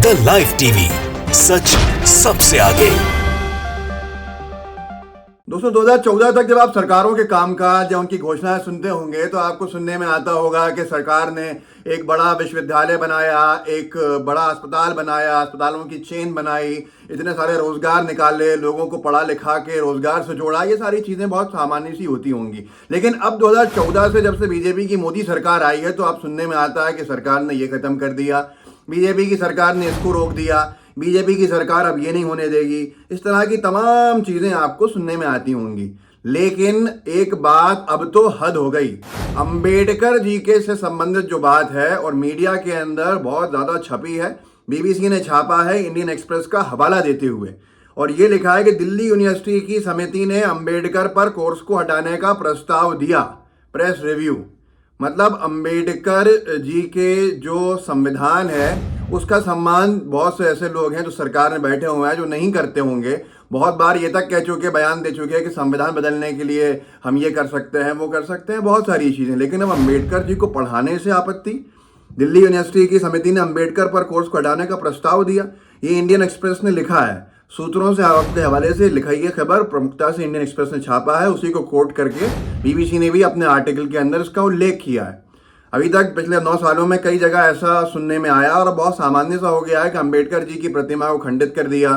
The live TV, सच सबसे आगे। दोस्तों 2014 तक जब आप सरकारों के कामकाज या उनकी घोषणाएं सुनते होंगे तो आपको सुनने में आता होगा कि सरकार ने एक बड़ा विश्वविद्यालय बनाया, एक बड़ा अस्पताल बनाया, अस्पतालों की चेन बनाई, इतने सारे रोजगार निकाले, लोगों को पढ़ा लिखा के रोजगार से जोड़ा। ये सारी चीजें बहुत सामान्य सी होती होंगी। लेकिन अब 2014 से जब से बीजेपी की मोदी सरकार आई है तो आप सुनने में आता है कि सरकार ने ये खत्म कर दिया, बीजेपी की सरकार ने इसको रोक दिया, बीजेपी की सरकार अब ये नहीं होने देगी। इस तरह की तमाम चीजें आपको सुनने में आती होंगी। लेकिन एक बात अब तो हद हो गई। अंबेडकर जी के से संबंधित जो बात है और मीडिया के अंदर बहुत ज्यादा छपी है, बीबीसी ने छापा है इंडियन एक्सप्रेस का हवाला देते हुए, और ये लिखा है कि दिल्ली यूनिवर्सिटी की समिति ने अंबेडकर पर कोर्स को हटाने का प्रस्ताव दिया। प्रेस रिव्यू मतलब अंबेडकर जी के जो संविधान है उसका सम्मान बहुत से ऐसे लोग हैं जो सरकार में बैठे हुए हैं जो नहीं करते होंगे। बहुत बार ये तक कह चुके, बयान दे चुके हैं कि संविधान बदलने के लिए हम ये कर सकते हैं, वो कर सकते हैं, बहुत सारी चीजें। लेकिन अब अंबेडकर जी को पढ़ाने से आपत्ति। दिल्ली यूनिवर्सिटी की समिति ने अंबेडकर पर कोर्स को हटाने का प्रस्ताव दिया। ये इंडियन एक्सप्रेस ने लिखा है, सूत्रों से अपने हवाले से लिखा ये खबर प्रमुखता से इंडियन एक्सप्रेस ने छापा है, उसी को कोट करके बीबीसी ने भी अपने आर्टिकल के अंदर इसका उल्लेख किया है। अभी तक पिछले 9 सालों में कई जगह ऐसा सुनने में आया और बहुत सामान्य सा हो गया है कि अंबेडकर जी की प्रतिमा को खंडित कर दिया।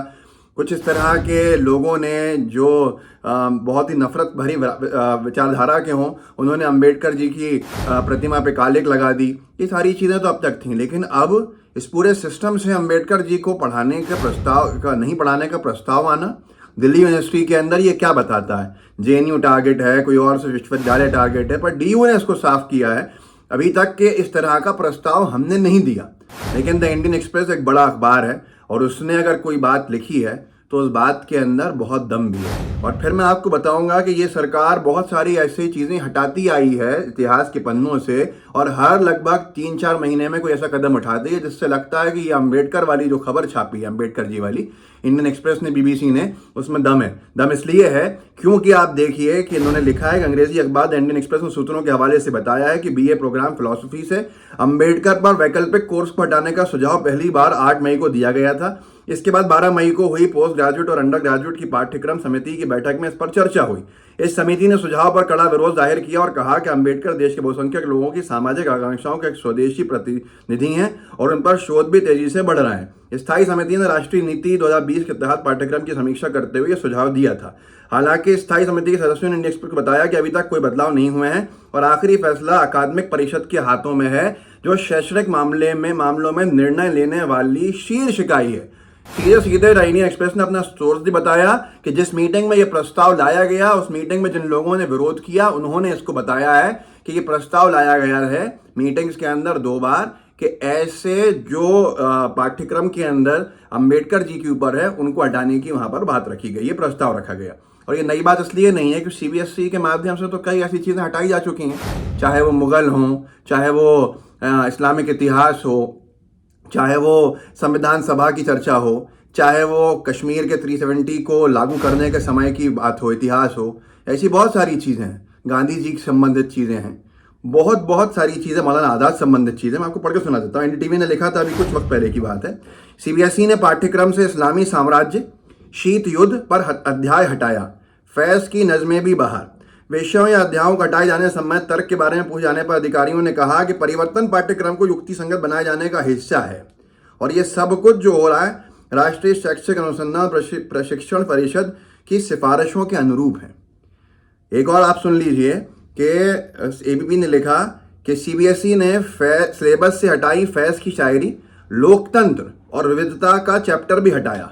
कुछ इस तरह के लोगों ने जो बहुत ही नफरत भरी विचारधारा के हों, उन्होंने अंबेडकर जी की प्रतिमा पे कालिक लगा दी। ये सारी चीज़ें तो अब तक थीं, लेकिन अब इस पूरे सिस्टम से अंबेडकर जी को पढ़ाने के प्रस्ताव का नहीं पढ़ाने का प्रस्ताव आना दिल्ली यूनिवर्सिटी के अंदर ये क्या बताता है? जेएनयू टारगेट है, कोई और से विश्वविद्यालय टारगेट है, पर डीयू ने इसको साफ किया है अभी तक के इस तरह का प्रस्ताव हमने नहीं दिया। लेकिन द इंडियन एक्सप्रेस एक बड़ा अखबार है और उसने अगर कोई बात लिखी है तो उस बात के अंदर बहुत दम भी है। और फिर मैं आपको बताऊंगा कि ये सरकार बहुत सारी ऐसी चीज़ें हटाती आई है इतिहास के पन्नों से, और हर लगभग 3-4 महीने में कोई ऐसा कदम उठाती है जिससे लगता है कि ये अंबेडकर वाली जो खबर छापी है, अंबेडकर जी वाली, इंडियन एक्सप्रेस ने, बीबीसी ने, उसमें दम है। दम इसलिए है क्योंकि आप देखिए कि इन्होंने लिखा है कि अंग्रेजी अखबार द इंडियन एक्सप्रेस ने सूत्रों के हवाले से बताया है कि बीए प्रोग्राम फिलॉसफी से अंबेडकर पर वैकल्पिक कोर्स को हटाने का सुझाव पहली बार 8 मई को दिया गया था। इसके बाद 12 मई को हुई पोस्ट ग्रेजुएट और अंडर ग्रेजुएट की पाठ्यक्रम समिति की बैठक में इस पर चर्चा हुई। इस समिति ने सुझाव पर कड़ा विरोध जाहिर किया और कहा कि अंबेडकर देश के बहुसंख्यक लोगों की सामाजिक आकांक्षाओं के एक स्वदेशी प्रतिनिधि हैं और उन पर शोध भी तेजी से बढ़ रहा है। स्थायी समिति ने राष्ट्रीय नीति 2020 के तहत पाठ्यक्रम की समीक्षा करते हुए यह सुझाव दिया था। हालांकि स्थायी समिति के सदस्यों ने इंडियन एक्सप्रेस को बताया कि अभी तक कोई बदलाव नहीं हुए हैं और आखिरी फैसला अकादमिक परिषद के हाथों में है, जो शैक्षणिक मामलों में निर्णय लेने वाली शीर्ष इकाई है। सीधे इंडियन एक्सप्रेस ने अपना सोर्स भी बताया कि जिस मीटिंग में यह प्रस्ताव लाया गया, उस मीटिंग में जिन लोगों ने विरोध किया उन्होंने इसको बताया है कि ये प्रस्ताव लाया गया है मीटिंग्स के अंदर 2 बार कि ऐसे जो पाठ्यक्रम के अंदर अंबेडकर जी के ऊपर है उनको हटाने की वहां पर बात रखी गई, ये प्रस्ताव रखा गया। और ये नई बात इसलिए नहीं है कि सीबीएसई के माध्यम से तो कई ऐसी चीज़ें हटाई जा चुकी हैं, चाहे वो मुगल हों, चाहे वो इस्लामिक इतिहास हो, चाहे वो संविधान सभा की चर्चा हो, चाहे वो कश्मीर के 370 को लागू करने के समय की बात हो, इतिहास हो, ऐसी बहुत सारी चीज़ें हैं। गांधी जी से संबंधित चीज़ें हैं, बहुत सारी चीज़ें, मौलाना आज़ाद संबंधित चीज़ें। मैं आपको पढ़ के सुना देता हूँ। एनडीटीवी ने लिखा था, अभी कुछ वक्त पहले की बात है। सीबीएसई ने पाठ्यक्रम से इस्लामी साम्राज्य, शीत युद्ध पर अध्याय हटाया, फैज़ की नज़में भी बाहर। विषयों या अध्यायों को हटाए जाने संबंधित तर्क के बारे में पूछे जाने पर अधिकारियों ने कहा कि परिवर्तन पाठ्यक्रम को युक्ति संगत बनाए जाने का हिस्सा है और ये सब कुछ जो हो रहा है राष्ट्रीय शैक्षिक अनुसंधान प्रशिक्षण परिषद की सिफारिशों के अनुरूप है। एक और आप सुन लीजिए कि एबीपी ने लिखा कि सीबीएसई ने सिलेबस से हटाई फैज़ की शायरी, लोकतंत्र और विविधता का चैप्टर भी हटाया।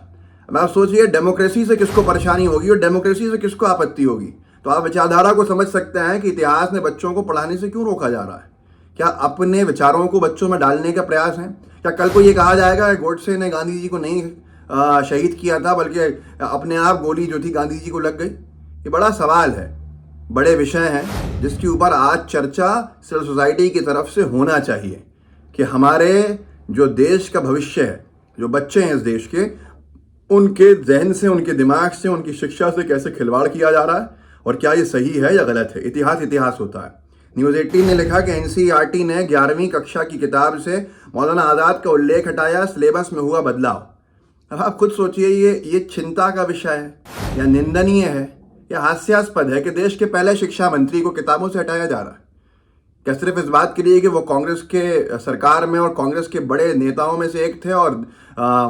अब आप सोचिए, डेमोक्रेसी से किसको परेशानी होगी और डेमोक्रेसी से किसको आपत्ति होगी? तो आप विचारधारा को समझ सकते हैं कि इतिहास में बच्चों को पढ़ाने से क्यों रोका जा रहा है। क्या अपने विचारों को बच्चों में डालने का प्रयास है? क्या कल को ये कहा जाएगा कि गोडसे ने गांधी जी को नहीं शहीद किया था, बल्कि अपने आप गोली जो थी गांधी जी को लग गई? ये बड़ा सवाल है, बड़े विषय हैं जिसके ऊपर आज चर्चा सिविल सोसाइटी की तरफ से होना चाहिए कि हमारे जो देश का भविष्य है, जो बच्चे हैं इस देश के, उनके जहन से, उनके दिमाग से, उनकी शिक्षा से कैसे खिलवाड़ किया जा रहा है और क्या ये सही है या गलत है। इतिहास होता है। न्यूज़ 18 ने लिखा कि एनसीईआरटी ने 11वीं कक्षा की किताब से मौलाना आज़ाद का उल्लेख हटाया, सिलेबस में हुआ बदलाव। अब आप खुद सोचिए, ये चिंता का विषय है या निंदनीय है या हास्यास्पद है कि देश के पहले शिक्षा मंत्री को किताबों से हटाया जा रहा है। क्या सिर्फ इस बात के लिए कि वो कांग्रेस के सरकार में और कांग्रेस के बड़े नेताओं में से एक थे और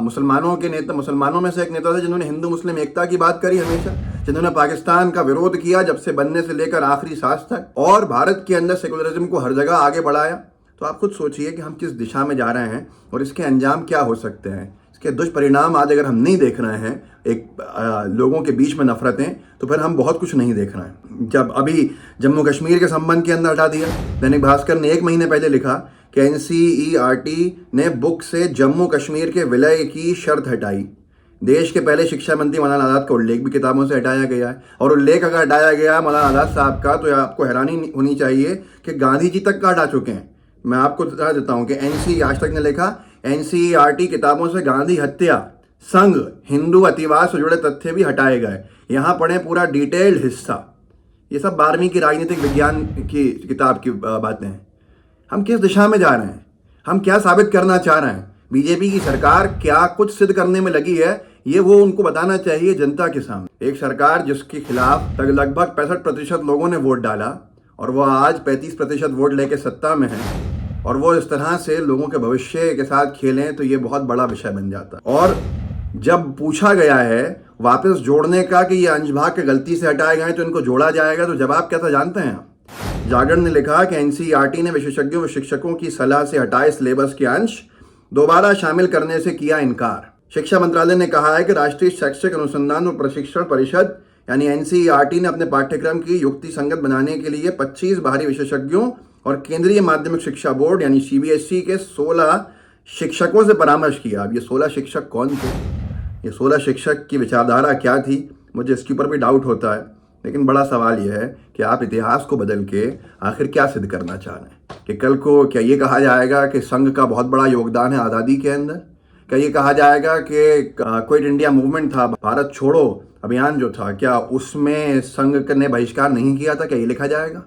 मुसलमानों में से एक नेता थे जिन्होंने हिंदू मुस्लिम एकता की बात करी हमेशा, जिन्होंने पाकिस्तान का विरोध किया जब से बनने से लेकर आखिरी सांस तक, और भारत के अंदर सेकुलरिज्म को हर जगह आगे बढ़ाया। तो आप खुद सोचिए कि हम किस दिशा में जा रहे हैं और इसके अंजाम क्या हो सकते हैं। इसके दुष्परिणाम आज अगर हम नहीं देख रहे हैं, लोगों के बीच में नफरतें, तो फिर हम बहुत कुछ नहीं देख रहे हैं। जब अभी जम्मू कश्मीर के संबंध के अंदर हटा दिया, दैनिक भास्कर ने 1 महीने पहले लिखा कि एनसीईआरटी ने बुक से जम्मू कश्मीर के विलय की शर्त हटाई। देश के पहले शिक्षा मंत्री मौलाना आज़ाद का उल्लेख भी किताबों से हटाया गया है, और उल्लेख अगर हटाया गया मौलाना आज़ाद साहब का, तो आपको हैरानी होनी चाहिए कि गांधी जी तक का हटा चुके हैं। मैं आपको बता देता हूं कि एनसी आज तक ने लिखा, एनसीईआरटी किताबों से गांधी हत्या, संघ, हिंदू अतिवाद से जुड़े तथ्य भी हटाए गए। यहां पढ़ें पूरा डिटेल्ड हिस्सा। ये सब 12वीं की राजनीतिक विज्ञान की किताब की बातें हैं। हम किस दिशा में जा रहे हैं, हम क्या साबित करना चाह रहे हैं, बीजेपी की सरकार क्या कुछ सिद्ध करने में लगी है, ये वो उनको बताना चाहिए जनता के सामने। एक सरकार जिसके खिलाफ लगभग 65% लोगों ने वोट डाला और वो आज 35% वोट लेके सत्ता में है, और वो इस तरह से लोगों के भविष्य के साथ खेलें, तो ये बहुत बड़ा विषय बन जाता है। और जब पूछा गया है वापस जोड़ने का कि ये अंशभाग के गलती से हटाए गए तो इनको जोड़ा जाएगा, तो जवाब क्या था जानते हैं आप? जागरण ने लिखा कि एनसीईआरटी ने विशेषज्ञों व शिक्षकों की सलाह से हटाए सिलेबस के अंश, दोबारा शामिल करने से किया इनकार। शिक्षा मंत्रालय ने कहा है कि राष्ट्रीय शैक्षिक अनुसंधान व प्रशिक्षण परिषद यानी एनसीईआरटी ने अपने पाठ्यक्रम की युक्ति संगत बनाने के लिए 25 बाहरी विशेषज्ञों और केंद्रीय माध्यमिक शिक्षा बोर्ड यानी सीबीएसई के 16 शिक्षकों से परामर्श किया। अब ये 16 शिक्षक कौन थे, ये 16 शिक्षक की विचारधारा क्या थी, मुझे इसके ऊपर भी डाउट होता है। लेकिन बड़ा सवाल यह है कि आप इतिहास को बदल के आखिर क्या सिद्ध करना चाह रहे हैं? कि कल को क्या ये कहा जाएगा कि संघ का बहुत बड़ा योगदान है आज़ादी के अंदर? क्या ये कहा जाएगा कि क्विट इंडिया मूवमेंट था, भारत छोड़ो अभियान जो था, क्या उसमें संघ ने बहिष्कार नहीं किया था? क्या ये लिखा जाएगा?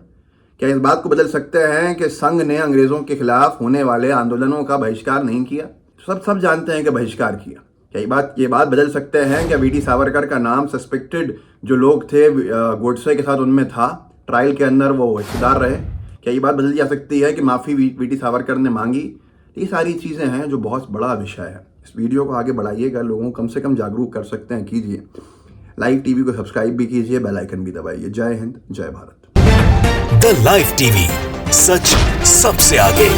क्या इस बात को बदल सकते हैं कि संघ ने अंग्रेजों के खिलाफ होने वाले आंदोलनों का बहिष्कार नहीं किया? सब जानते हैं कि बहिष्कार किया। क्या ये बात बदल सकते हैं? क्या वीडी सावरकर का नाम सस्पेक्टेड जो लोग थे गोडसे के साथ उनमें था, ट्रायल के अंदर वो हिस्सेदार रहे? क्या ये बात बदल जा सकती है कि माफ़ी वीडी सावरकर ने मांगी? ये सारी चीज़ें हैं जो बहुत बड़ा विषय है। इस वीडियो को आगे बढ़ाइएगा, लोगों को कम से कम जागरूक कर सकते हैं, कीजिए। लाइव टीवी को सब्सक्राइब भी कीजिए, बेल आइकन भी दबाइए। जय हिंद, जय भारत। द लाइव टीवी, सच सबसे आगे।